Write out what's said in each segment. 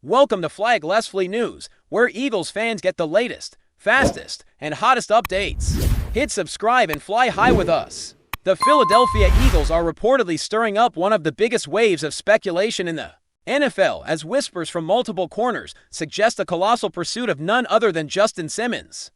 Welcome to FlyEaglesFly News, where Eagles fans get the latest, fastest, and hottest updates. Hit subscribe and fly high with us. The Philadelphia Eagles are reportedly stirring up one of the biggest waves of speculation in the NFL as whispers from multiple corners suggest a colossal pursuit of none other than Justin Simmons.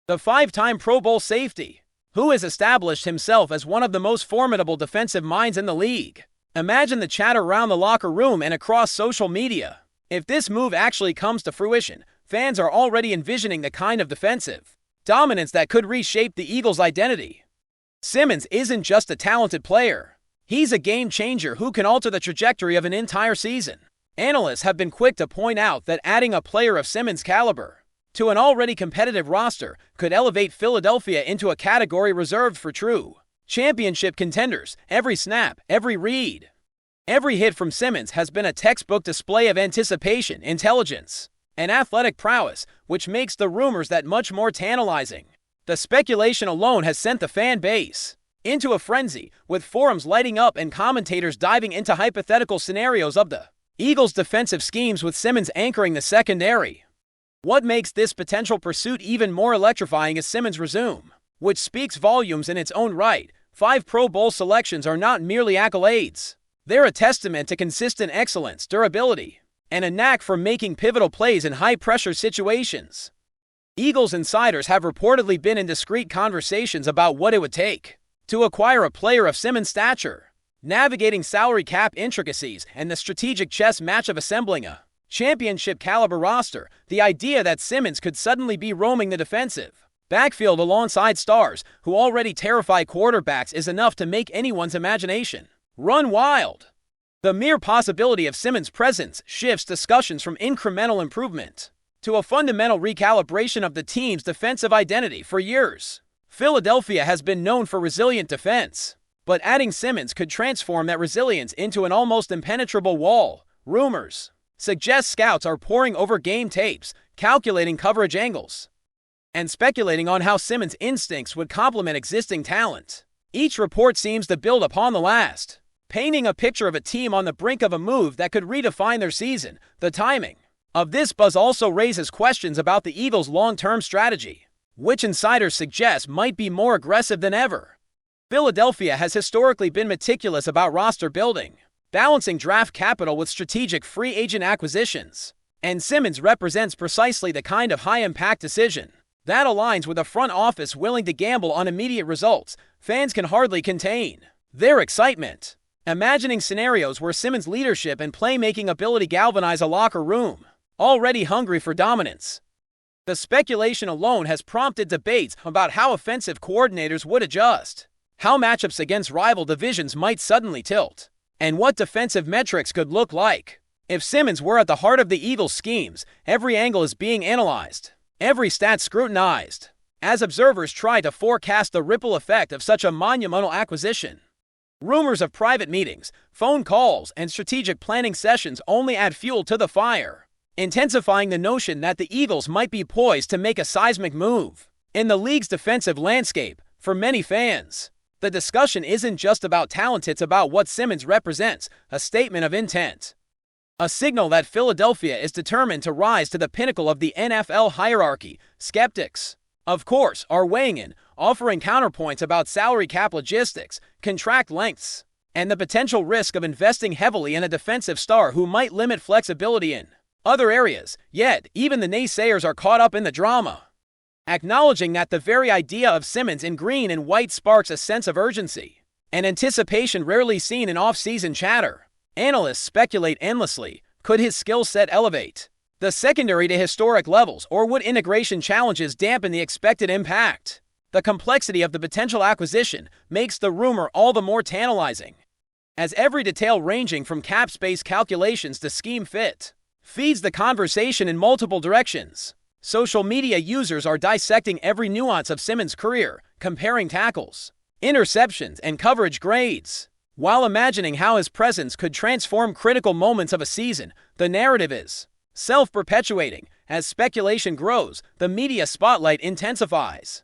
The five-time Pro Bowl safety, who has established himself as one of the most formidable defensive minds in the league. Imagine the chatter around the locker room and across social media. If this move actually comes to fruition, fans are already envisioning the kind of defensive dominance that could reshape the Eagles' identity. Simmons isn't just a talented player. He's a game changer who can alter the trajectory of an entire season. Analysts have been quick to point out that adding a player of Simmons' caliber to an already competitive roster could elevate Philadelphia into a category reserved for true championship contenders. Every snap, every read, every hit from Simmons has been a textbook display of anticipation, intelligence, and athletic prowess, which makes the rumors that much more tantalizing. The speculation alone has sent the fan base into a frenzy, with forums lighting up and commentators diving into hypothetical scenarios of the Eagles' defensive schemes with Simmons anchoring the secondary. What makes this potential pursuit even more electrifying is Simmons' resume, which speaks volumes in its own right. 5 Pro Bowl selections are not merely accolades. They're a testament to consistent excellence, durability, and a knack for making pivotal plays in high-pressure situations. Eagles insiders have reportedly been in discreet conversations about what it would take to acquire a player of Simmons' stature, navigating salary cap intricacies and the strategic chess match of assembling a championship-caliber roster. The idea that Simmons could suddenly be roaming the defensive backfield alongside stars who already terrify quarterbacks is enough to make anyone's imagination run wild. The mere possibility of Simmons' presence shifts discussions from incremental improvement to a fundamental recalibration of the team's defensive identity. For years, Philadelphia has been known for resilient defense, but adding Simmons could transform that resilience into an almost impenetrable wall. Rumors suggest scouts are poring over game tapes, calculating coverage angles, and speculating on how Simmons' instincts would complement existing talent. Each report seems to build upon the last, painting a picture of a team on the brink of a move that could redefine their season. The timing of this buzz also raises questions about the Eagles' long-term strategy, which insiders suggest might be more aggressive than ever. Philadelphia has historically been meticulous about roster building, balancing draft capital with strategic free agent acquisitions, and Simmons represents precisely the kind of high-impact decision that aligns with a front office willing to gamble on immediate results. Fans can hardly contain their excitement, imagining scenarios where Simmons' leadership and playmaking ability galvanize a locker room already hungry for dominance. The speculation alone has prompted debates about how offensive coordinators would adjust, how matchups against rival divisions might suddenly tilt, and what defensive metrics could look like. If Simmons were at the heart of the Eagles' schemes, every angle is being analyzed, every stat scrutinized, as observers try to forecast the ripple effect of such a monumental acquisition. Rumors of private meetings, phone calls, and strategic planning sessions only add fuel to the fire, intensifying the notion that the Eagles might be poised to make a seismic move in the league's defensive landscape. For many fans, the discussion isn't just about talent, it's about what Simmons represents, a statement of intent, a signal that Philadelphia is determined to rise to the pinnacle of the NFL hierarchy. Skeptics, of course, are weighing in, offering counterpoints about salary cap logistics, contract lengths, and the potential risk of investing heavily in a defensive star who might limit flexibility in other areas. Yet, even the naysayers are caught up in the drama, acknowledging that the very idea of Simmons in green and white sparks a sense of urgency and anticipation rarely seen in off-season chatter. Analysts speculate endlessly. Could his skill set elevate the secondary to historic levels, or would integration challenges dampen the expected impact? The complexity of the potential acquisition makes the rumor all the more tantalizing, as every detail ranging from cap space calculations to scheme fit feeds the conversation in multiple directions. Social media users are dissecting every nuance of Simmons' career, comparing tackles, interceptions, and coverage grades, while imagining how his presence could transform critical moments of a season. The narrative is self-perpetuating. As speculation grows, the media spotlight intensifies,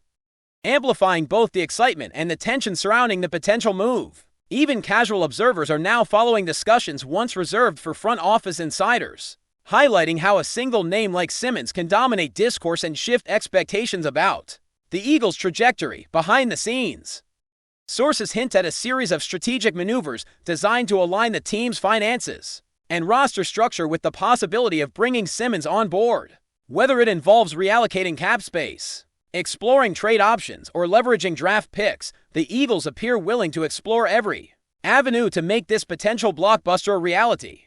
amplifying both the excitement and the tension surrounding the potential move. Even casual observers are now following discussions once reserved for front office insiders, highlighting how a single name like Simmons can dominate discourse and shift expectations about the Eagles' trajectory behind the scenes. Sources hint at a series of strategic maneuvers designed to align the team's finances and roster structure with the possibility of bringing Simmons on board. Whether it involves reallocating cap space, exploring trade options, or leveraging draft picks, the Eagles appear willing to explore every avenue to make this potential blockbuster a reality.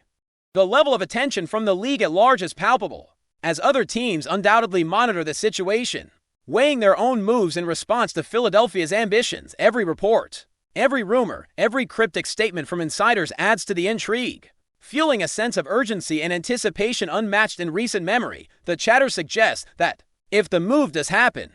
The level of attention from the league at large is palpable, as other teams undoubtedly monitor the situation, weighing their own moves in response to Philadelphia's ambitions. Every report, every rumor, every cryptic statement from insiders adds to the intrigue, fueling a sense of urgency and anticipation unmatched in recent memory. The chatter suggests that, if the move does happen,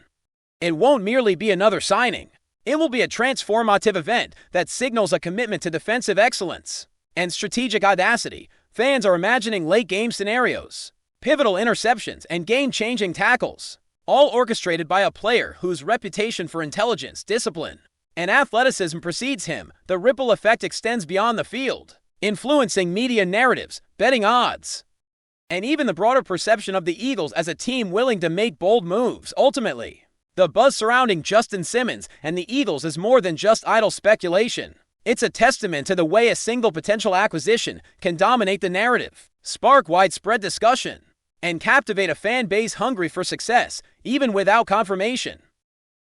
it won't merely be another signing. It will be a transformative event that signals a commitment to defensive excellence and strategic audacity. Fans are imagining late-game scenarios, pivotal interceptions, and game-changing tackles, all orchestrated by a player whose reputation for intelligence, discipline, and athleticism precedes him. The ripple effect extends beyond the field, influencing media narratives, betting odds, and even the broader perception of the Eagles as a team willing to make bold moves. Ultimately, the buzz surrounding Justin Simmons and the Eagles is more than just idle speculation. It's a testament to the way a single potential acquisition can dominate the narrative, spark widespread discussion, and captivate a fan base hungry for success, even without confirmation.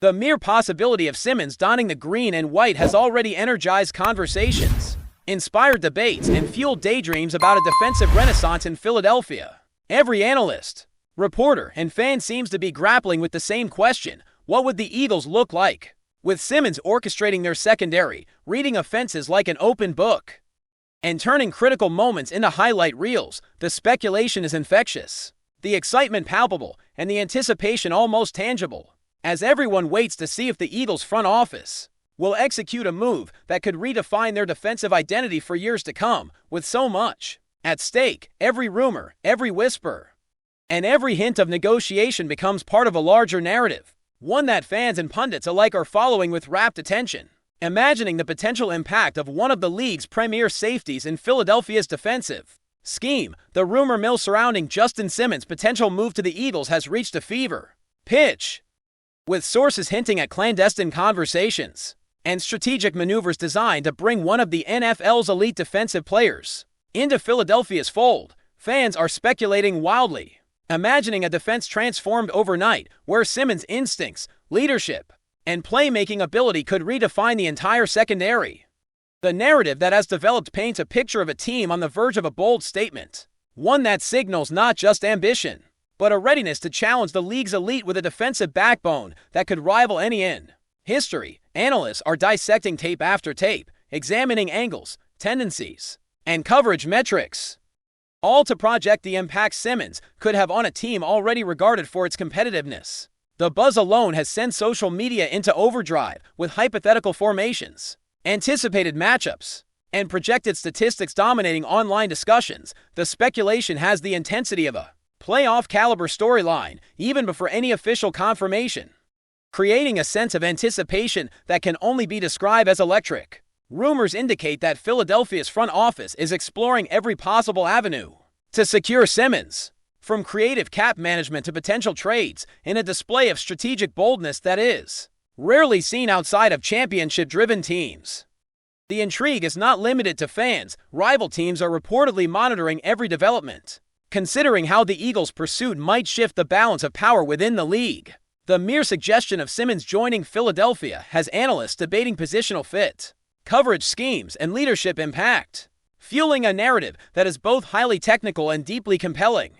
The mere possibility of Simmons donning the green and white has already energized conversations, inspired debates, and fueled daydreams about a defensive renaissance in Philadelphia. Every analyst, reporter, and fan seems to be grappling with the same question: what would the Eagles look like with Simmons orchestrating their secondary, reading offenses like an open book, and turning critical moments into highlight reels? The speculation is infectious, the excitement palpable, and the anticipation almost tangible, as everyone waits to see if the Eagles' front office will execute a move that could redefine their defensive identity for years to come. With so much at stake, every rumor, every whisper, and every hint of negotiation becomes part of a larger narrative, one that fans and pundits alike are following with rapt attention. Imagining the potential impact of one of the league's premier safeties in Philadelphia's defensive scheme, the rumor mill surrounding Justin Simmons' potential move to the Eagles has reached a fever pitch, with sources hinting at clandestine conversations and strategic maneuvers designed to bring one of the NFL's elite defensive players into Philadelphia's fold. Fans are speculating wildly, imagining a defense transformed overnight, where Simmons' instincts, leadership, and playmaking ability could redefine the entire secondary. The narrative that has developed paints a picture of a team on the verge of a bold statement, one that signals not just ambition, but a readiness to challenge the league's elite with a defensive backbone that could rival any in history. Analysts are dissecting tape after tape, examining angles, tendencies, and coverage metrics, all to project the impact Simmons could have on a team already regarded for its competitiveness. The buzz alone has sent social media into overdrive, with hypothetical formations, anticipated matchups, and projected statistics dominating online discussions. The speculation has the intensity of a playoff-caliber storyline, even before any official confirmation, creating a sense of anticipation that can only be described as electric. Rumors indicate that Philadelphia's front office is exploring every possible avenue to secure Simmons, from creative cap management to potential trades, in a display of strategic boldness that is rarely seen outside of championship-driven teams. The intrigue is not limited to fans. Rival teams are reportedly monitoring every development, considering how the Eagles' pursuit might shift the balance of power within the league. The mere suggestion of Simmons joining Philadelphia has analysts debating positional fit, coverage schemes, and leadership impact, fueling a narrative that is both highly technical and deeply compelling.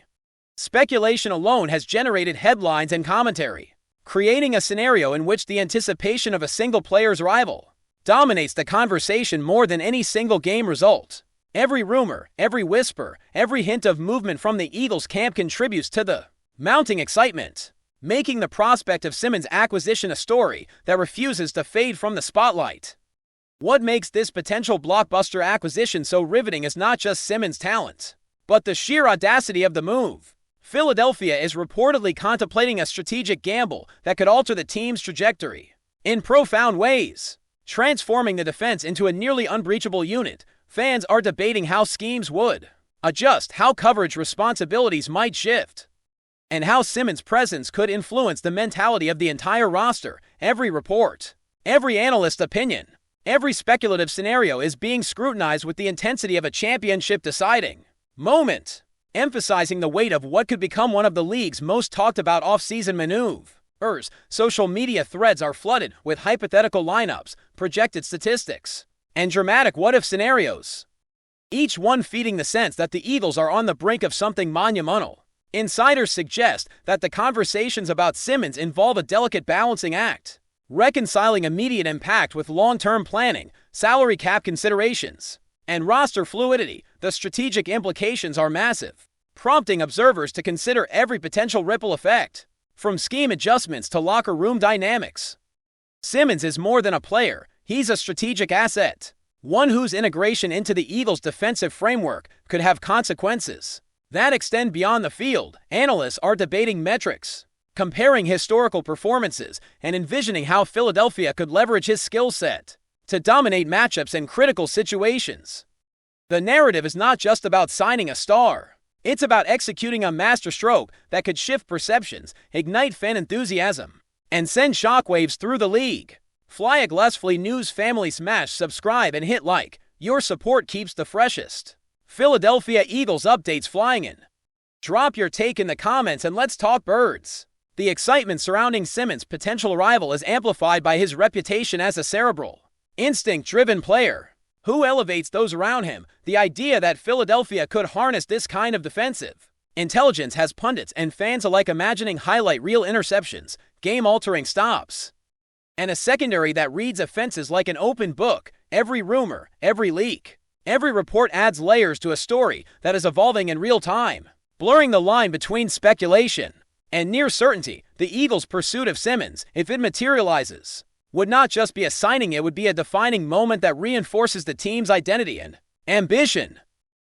Speculation alone has generated headlines and commentary, creating a scenario in which the anticipation of a single player's arrival dominates the conversation more than any single game result. Every rumor, every whisper, every hint of movement from the Eagles camp contributes to the mounting excitement, making the prospect of Simmons' acquisition a story that refuses to fade from the spotlight. What makes this potential blockbuster acquisition so riveting is not just Simmons' talent, but the sheer audacity of the move. Philadelphia is reportedly contemplating a strategic gamble that could alter the team's trajectory in profound ways, transforming the defense into a nearly unbreachable unit. Fans are debating how schemes would adjust how coverage responsibilities might shift, and how Simmons' presence could influence the mentality of the entire roster. Every report, every analyst's opinion, every speculative scenario is being scrutinized with the intensity of a championship-deciding moment, emphasizing the weight of what could become one of the league's most talked-about off-season maneuvers. Social media threads are flooded with hypothetical lineups, projected statistics, and dramatic what-if scenarios, each one feeding the sense that the Eagles are on the brink of something monumental. Insiders suggest that the conversations about Simmons involve a delicate balancing act, reconciling immediate impact with long-term planning, salary cap considerations, and roster fluidity. The strategic implications are massive, prompting observers to consider every potential ripple effect, from scheme adjustments to locker room dynamics. Simmons is more than a player, he's a strategic asset, one whose integration into the Eagles' defensive framework could have consequences that extend beyond the field. Analysts are debating metrics, comparing historical performances, and envisioning how Philadelphia could leverage his skill set to dominate matchups in critical situations. The narrative is not just about signing a star. It's about executing a masterstroke that could shift perceptions, ignite fan enthusiasm, and send shockwaves through the league. FlyEaglesFly News family, smash subscribe and hit like. Your support keeps the freshest Philadelphia Eagles updates flying in. Drop your take in the comments and let's talk birds. The excitement surrounding Simmons' potential arrival is amplified by his reputation as a cerebral, instinct-driven player who elevates those around him. The idea that Philadelphia could harness this kind of defensive intelligence has pundits and fans alike imagining highlight reel interceptions, game-altering stops, and a secondary that reads offenses like an open book. Every rumor, every leak, every report adds layers to a story that is evolving in real time, blurring the line between speculation and near certainty. The Eagles' pursuit of Simmons, if it materializes, would not just be a signing, it would be a defining moment that reinforces the team's identity and ambition.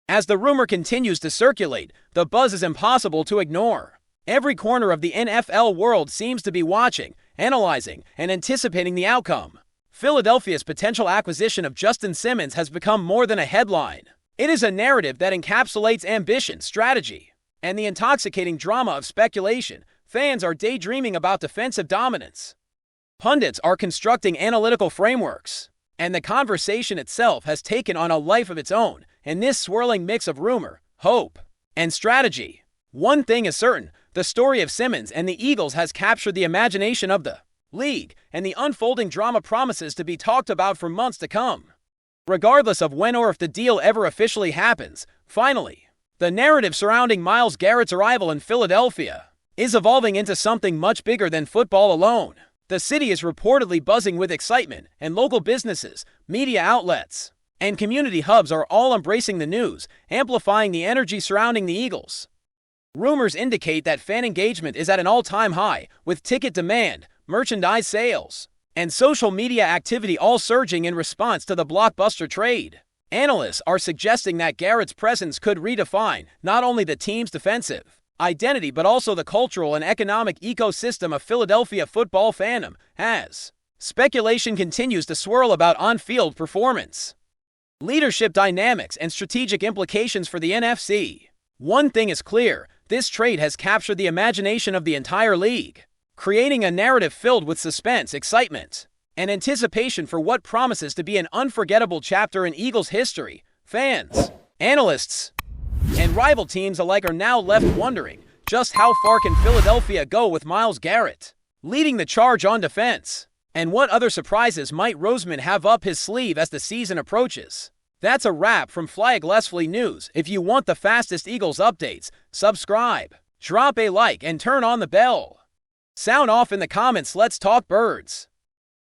As the rumor continues to circulate, the buzz is impossible to ignore. Every corner of the NFL world seems to be watching, analyzing, and anticipating the outcome. Philadelphia's potential acquisition of Justin Simmons has become more than a headline. It is a narrative that encapsulates ambition, strategy, and the intoxicating drama of speculation. Fans are daydreaming about defensive dominance. Pundits are constructing analytical frameworks, and the conversation itself has taken on a life of its own in this swirling mix of rumor, hope, and strategy. One thing is certain, the story of Simmons and the Eagles has captured the imagination of the league, and the unfolding drama promises to be talked about for months to come. Regardless of when or if the deal ever officially happens, finally, the narrative surrounding Myles Garrett's arrival in Philadelphia is evolving into something much bigger than football alone. The city is reportedly buzzing with excitement, and local businesses, media outlets, and community hubs are all embracing the news, amplifying the energy surrounding the Eagles. Rumors indicate that fan engagement is at an all-time high, with ticket demand, merchandise sales, and social media activity all surging in response to the blockbuster trade. Analysts are suggesting that Garrett's presence could redefine not only the team's defensive identity but also the cultural and economic ecosystem of Philadelphia football fandom, as speculation continues to swirl about on-field performance, leadership dynamics, and strategic implications for the NFC. One thing is clear, this trade has captured the imagination of the entire league, creating a narrative filled with suspense, excitement, and anticipation for what promises to be an unforgettable chapter in Eagles history. Fans, analysts, and rival teams alike are now left wondering just how far can Philadelphia go with Myles Garrett leading the charge on defense, and what other surprises might Roseman have up his sleeve as the season approaches. That's a wrap from FlyEaglesFly News. If you want the fastest Eagles updates, subscribe, drop a like, and turn on the bell. Sound off in the comments. Let's talk birds.